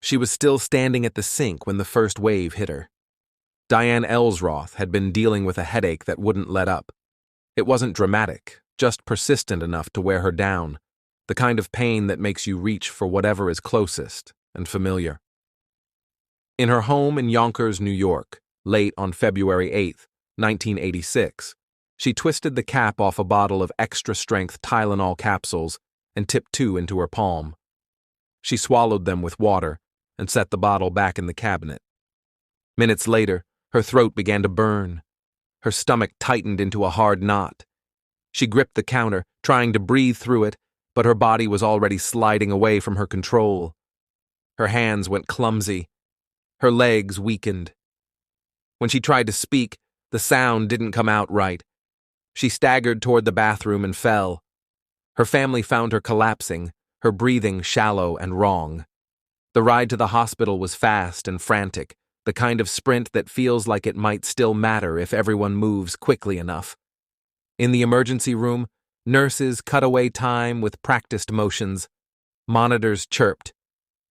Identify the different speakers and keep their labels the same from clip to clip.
Speaker 1: She was still standing at the sink when the first wave hit her. Diane Ellsroth had been dealing with a headache that wouldn't let up. It wasn't dramatic, just persistent enough to wear her down, the kind of pain that makes you reach for whatever is closest and familiar. In her home in Yonkers, New York, late on February 8, 1986, she twisted the cap off a bottle of extra-strength Tylenol capsules and tipped 2 into her palm. She swallowed them with water and set the bottle back in the cabinet. Minutes later, her throat began to burn. Her stomach tightened into a hard knot. She gripped the counter, trying to breathe through it, but her body was already sliding away from her control. Her hands went clumsy. Her legs weakened. When she tried to speak, the sound didn't come out right. She staggered toward the bathroom and fell. Her family found her collapsing, her breathing shallow and wrong. The ride to the hospital was fast and frantic, the kind of sprint that feels like it might still matter if everyone moves quickly enough. In the emergency room, nurses cut away time with practiced motions. Monitors chirped.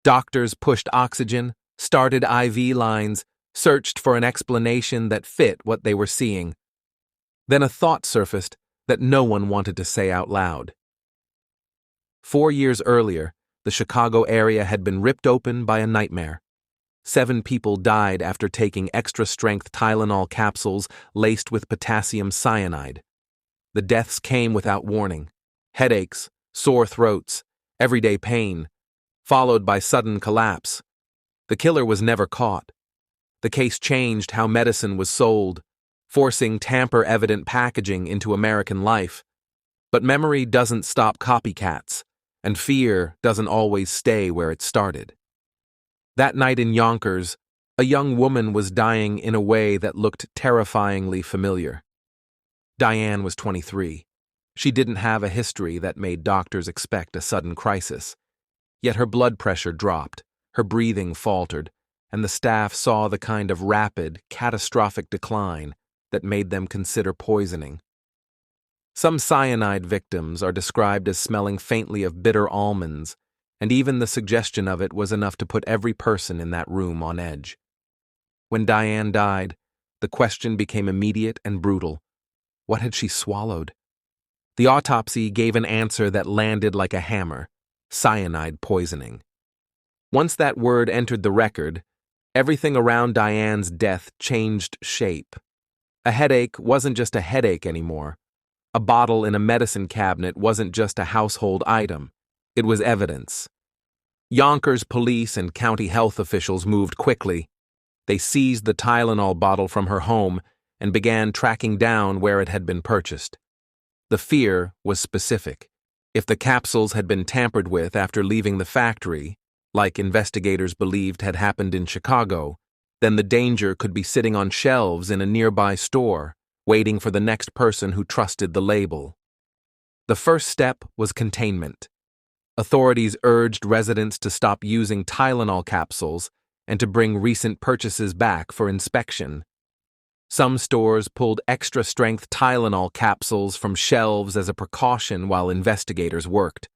Speaker 1: Doctors pushed oxygen, started IV lines, searched for an explanation that fit what they were seeing. Then a thought surfaced that no one wanted to say out loud. 4 years earlier, the Chicago area had been ripped open by a nightmare. 7 people died after taking extra-strength Tylenol capsules laced with potassium cyanide. The deaths came without warning. Headaches, sore throats, everyday pain, followed by sudden collapse. The killer was never caught. The case changed how medicine was sold, forcing tamper-evident packaging into American life. But memory doesn't stop copycats, and fear doesn't always stay where it started. That night in Yonkers, a young woman was dying in a way that looked terrifyingly familiar. Diane was 23. She didn't have a history that made doctors expect a sudden crisis. Yet her blood pressure dropped, her breathing faltered, and the staff saw the kind of rapid, catastrophic decline that made them consider poisoning. Some cyanide victims are described as smelling faintly of bitter almonds, and even the suggestion of it was enough to put every person in that room on edge. When Diane died, the question became immediate and brutal. What had she swallowed? The autopsy gave an answer that landed like a hammer: cyanide poisoning. Once that word entered the record, everything around Diane's death changed shape. A headache wasn't just a headache anymore. A bottle in a medicine cabinet wasn't just a household item. It was evidence. Yonkers police and county health officials moved quickly. They seized the Tylenol bottle from her home and began tracking down where it had been purchased. The fear was specific. If the capsules had been tampered with after leaving the factory, like investigators believed had happened in Chicago, then the danger could be sitting on shelves in a nearby store, waiting for the next person who trusted the label. The first step was containment. Authorities urged residents to stop using Tylenol capsules and to bring recent purchases back for inspection. Some stores pulled extra-strength Tylenol capsules from shelves as a precaution while investigators worked.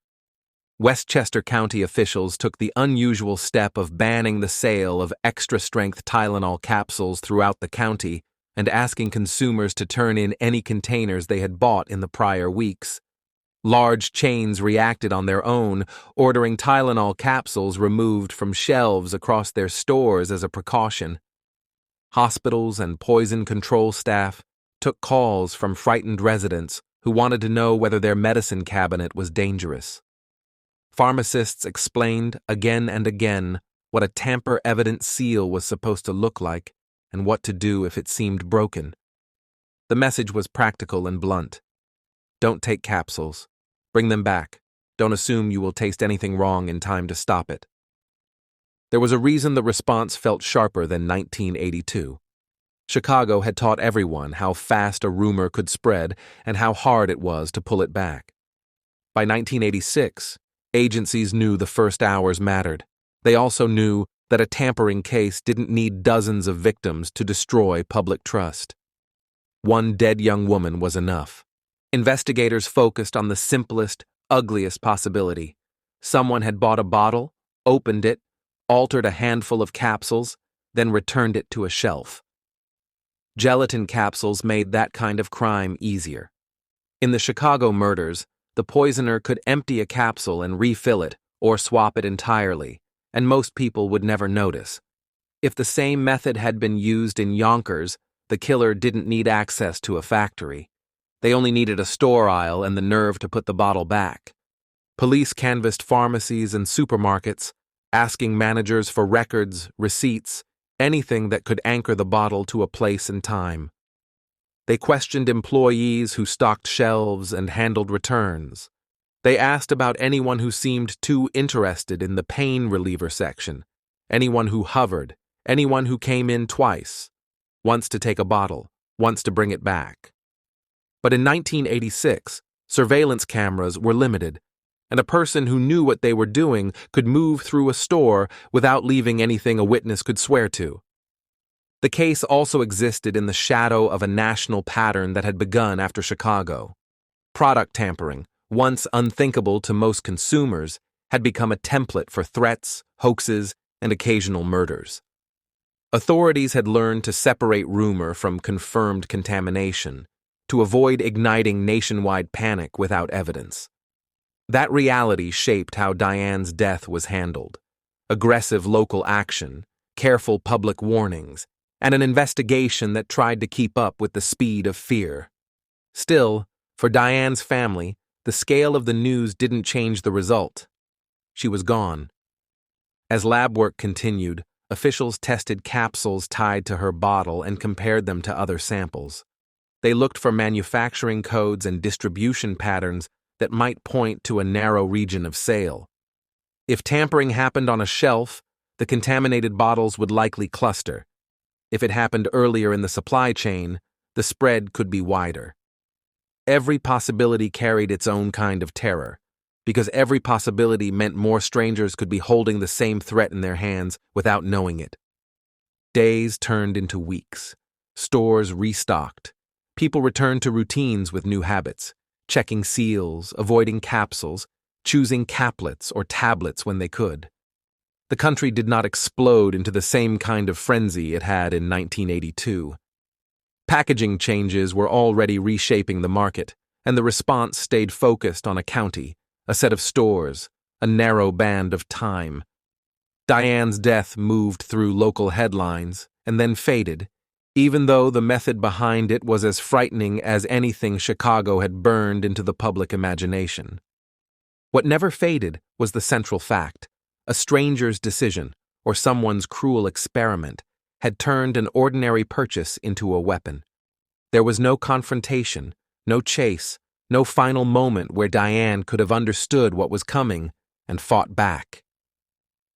Speaker 1: Westchester County officials took the unusual step of banning the sale of extra-strength Tylenol capsules throughout the county and asking consumers to turn in any containers they had bought in the prior weeks. Large chains reacted on their own, ordering Tylenol capsules removed from shelves across their stores as a precaution. Hospitals and poison control staff took calls from frightened residents who wanted to know whether their medicine cabinet was dangerous. Pharmacists explained again and again what a tamper-evident seal was supposed to look like and what to do if it seemed broken. The message was practical and blunt. Don't take capsules. Bring them back. Don't assume you will taste anything wrong in time to stop it. There was a reason the response felt sharper than 1982. Chicago had taught everyone how fast a rumor could spread and how hard it was to pull it back. By 1986, agencies knew the first hours mattered. They also knew that a tampering case didn't need dozens of victims to destroy public trust. One dead young woman was enough. Investigators focused on the simplest, ugliest possibility. Someone had bought a bottle, opened it, altered a handful of capsules, then returned it to a shelf. Gelatin capsules made that kind of crime easier. In the Chicago murders, the poisoner could empty a capsule and refill it or swap it entirely, and most people would never notice. If the same method had been used in Yonkers, the killer didn't need access to a factory. They only needed a store aisle and the nerve to put the bottle back. Police canvassed pharmacies and supermarkets, asking managers for records, receipts, anything that could anchor the bottle to a place and time. They questioned employees who stocked shelves and handled returns. They asked about anyone who seemed too interested in the pain reliever section, anyone who hovered, anyone who came in twice, once to take a bottle, once to bring it back. But in 1986, surveillance cameras were limited, and a person who knew what they were doing could move through a store without leaving anything a witness could swear to. The case also existed in the shadow of a national pattern that had begun after Chicago. Product tampering, once unthinkable to most consumers, had become a template for threats, hoaxes, and occasional murders. Authorities had learned to separate rumor from confirmed contamination, to avoid igniting nationwide panic without evidence. That reality shaped how Diane's death was handled. Aggressive local action, careful public warnings, and an investigation that tried to keep up with the speed of fear. Still, for Diane's family, the scale of the news didn't change the result. She was gone. As lab work continued, officials tested capsules tied to her bottle and compared them to other samples. They looked for manufacturing codes and distribution patterns that might point to a narrow region of sale. If tampering happened on a shelf, the contaminated bottles would likely cluster. If it happened earlier in the supply chain, the spread could be wider. Every possibility carried its own kind of terror, because every possibility meant more strangers could be holding the same threat in their hands without knowing it. Days turned into weeks. Stores restocked. People returned to routines with new habits, checking seals, avoiding capsules, choosing caplets or tablets when they could. The country did not explode into the same kind of frenzy it had in 1982. Packaging changes were already reshaping the market, and the response stayed focused on a county, a set of stores, a narrow band of time. Diane's death moved through local headlines and then faded, even though the method behind it was as frightening as anything Chicago had burned into the public imagination. What never faded was the central fact. A stranger's decision, or someone's cruel experiment, had turned an ordinary purchase into a weapon. There was no confrontation, no chase, no final moment where Diane could have understood what was coming and fought back.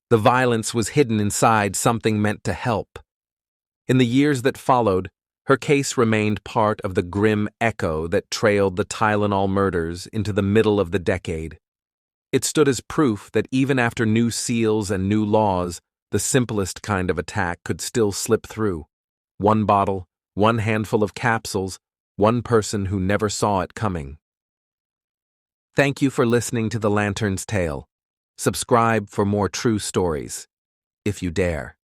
Speaker 1: The violence was hidden inside something meant to help. In the years that followed, her case remained part of the grim echo that trailed the Tylenol murders into the middle of the decade. It stood as proof that even after new seals and new laws, the simplest kind of attack could still slip through. One bottle, one handful of capsules, one person who never saw it coming. Thank you for listening to The Lantern's Tale. Subscribe for more true stories, if you dare.